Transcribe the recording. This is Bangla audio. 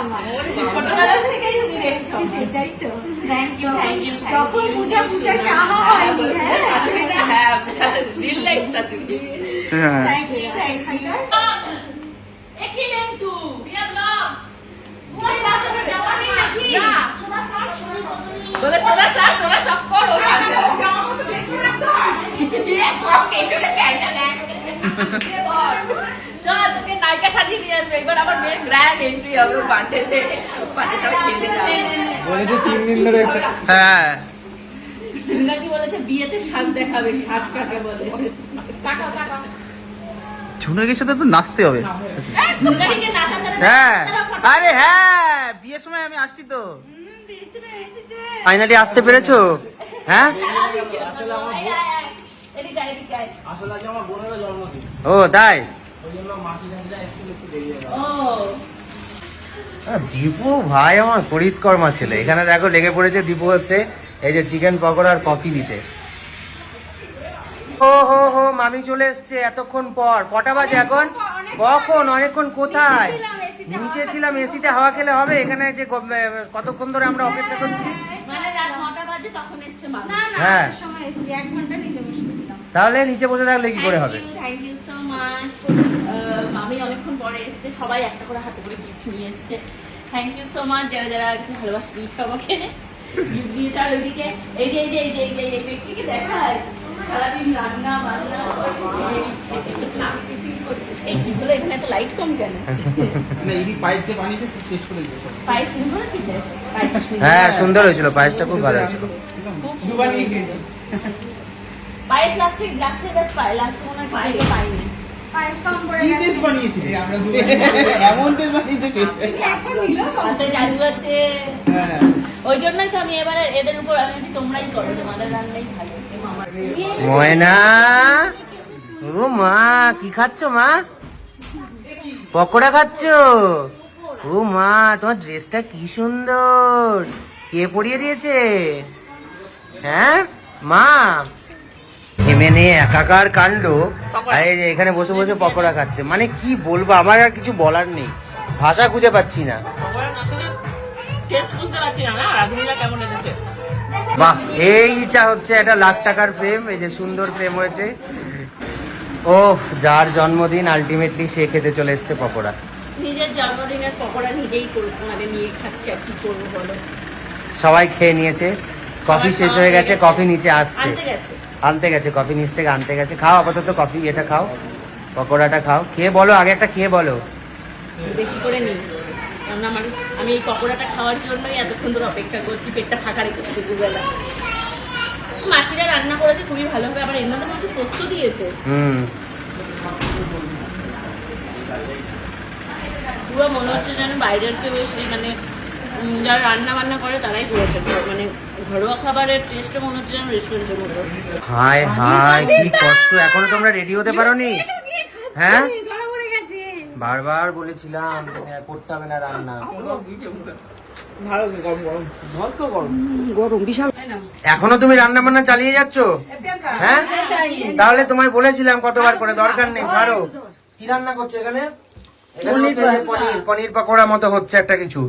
আমার। ছোটবেলা থেকেই তুমি দেখছো। সেটাই তো। Thank you thank you. তখন পূজা সাহা হয়নি। শাশুড়ি না, হ্যাঁ রিল লাইফ শাশুড়ি। হ্যাঁ থ্যাংক ইউ থ্যাংক ইউ। একই নেম তু বিয়ার না ওই বাচ্চাটা জামানি নাকি না তোরা সব করো জামা তো দেখো না তো এই কম কিছুটা চাই না চল তোকে নায়িকা সাজিয়ে নিয়ে আসবে এবার আমার মেয়ের গ্র্যান্ড এন্ট্রি হবে পার্টিতে সবাই খেলতে যাবে বলেছে 3 দিন ধরে হ্যাঁ নাকি বলেছে বিয়েতে সাজ দেখাবে সাজ কাকে বলে টাকা ঝুনাগের সাথে তো নাচতে হবে। ঝুনারিকে নাচাতে হ্যাঁ আরে হ্যাঁ বিয়ের সময় আমি আসছি তো। ফাইনালি আসতে পেরেছো? হ্যাঁ আসলে আজ আমার বোনেরও জন্মদিন, ও তাই? ওই জন্য মাসি জানতে স্কুল একটু দেরি হয়ে গেল। দীপু ভাই আমার ফরিদকর্মা ছেলে। এখানে দেখো লেগে পড়েছে দীপু হচ্ছে এই যে চিকেন পকোড়া আর কফি দিতে। ও হো হো মামি চলে এসছে এতক্ষণ পর। কটা বাজে এখন? কখন? অনেকক্ষণ কোথায়? নিচে ছিলাম এসিতে হাওয়া খেলে হবে? এখানে যে কতক্ষণ ধরে আমরা অপেক্ষা করছি। মানে রাত 9টা বাজে তখন এসছে মা হ্যাঁ সময় এসেছি 1 ঘন্টা নিচে বসেছিলাম। তাহলে নিচে বসে থাকলে কি করে হবে? থ্যাংক ইউ সো মাচ মামি অনেকক্ষণ পরে এসছে সবাই একটা করে হাতে করে গিফট নিয়ে এসছে থ্যাংক ইউ সো মাচ যারা যারা একটু ভালোবাসা দিয়েছে আমাকে গিফট দিয়েছে আর ওইদিকে এই যে এই ব্যক্তিকে দেখায় সারাদিন রান্না বান্না আমি কিছুই করি এই কি হলো এখানে এত লাইট কম কেন না এই পাইপ যে বানিয়েছে খুব শেষ করে দিয়েছে। পায়েস তুমি করেছিলে পায়েসটা সুন্দর হ্যাঁ সুন্দর হয়েছিল, পায়েসটা খুব ভালো হয়েছিল। দুবার নিয়ে খেয়েছি। পায়েস লাস্টের ব্যাচ পায় লাস্ট মনে হয় পাইনি পায়েস কম করে কি গেছে। টেস্ট বানিয়েছি আমরা দুবার এমন টেস্ট বানিয়েছে এখন নিল তো। হাতে জাদু আছে হ্যাঁ ওই জন্যই তো আমি এবারে এদের উপর আমি বলছি, তোমরাই করো তোমাদের রান্নাই ভালো ময়না ও মা কি খাচ্ছ মা? পকোড়া খাচ্ছ? ও মা তোমার ড্রেসটা কি সুন্দর, কে পরিয়ে দিয়েছে? হ্যাঁ মা এমএনএ একাকার কাণ্ড। আর এই যে এখানে বসে বসে পকোড়া খাচ্ছে, মানে কি বলবো, আমার আর কিছু বলার নেই, ভাষা খুঁজে পাচ্ছি না। টেস্ট বুঝতে পারছি না রাধুনিলা কেমন লেগেছে বাহ এইটা হচ্ছে একটা লাখ টাকার ফ্রেম, এই যে সুন্দর ফ্রেম হয়েছে। ওফ যার জন্মদিন আলটিমেটলি সে খেতে চলে এসছে পকোড়া। নিজের জন্মদিনের পকোড়া নিজেই মানে নিয়ে খাচ্ছি আর কি করবো বলো সবাই খেয়ে নিয়েছে, কফি শেষ হয়ে গেছে, কফি নিচে আসছে, আনতে গেছে কফি নিচ থেকে আনতে গেছে। খাও আপাতত কফি, এটা খাও, পকোড়াটা খাও, খেয়ে বলো, আগে একটা খেয়ে বলো। বেশি করে নিই কারণ আমি এই পকোড়াটা খাওয়ার জন্যই এতক্ষণ ধরে অপেক্ষা করছি পেটটা ফাঁকা রেখেছি দুপুরবেলা মাসিরা রান্না করেছে খুবই ভালো হবে আবার এর মধ্যে বলছে পোস্ত দিয়েছে পুরো মনে হচ্ছে যেন বাইরের কেউ এসে মানে যারা রান্না বান্না করে তারাই করেছে মানে ঘরোয়া খাবারের টেস্টও মনে হচ্ছে যেন রেস্টুরেন্টের মতো হায় হায় কি কষ্ট, এখনো তোমরা রেডি হতে পারোনি? হ্যাঁ গলা পড়ে গেছে। বারবার বলেছিলাম করতে হবে না রান্না। গরম বিশাল এখনো তুমি রান্না বান্না চালিয়ে যাচ্ছ? হ্যাঁ তাহলে তোমায় বলেছিলাম কতবার করে, দরকার নেই, ছাড়ো। কি রান্না করছো এখানে? পনির পকোড়া মতো হচ্ছে একটা কিছু।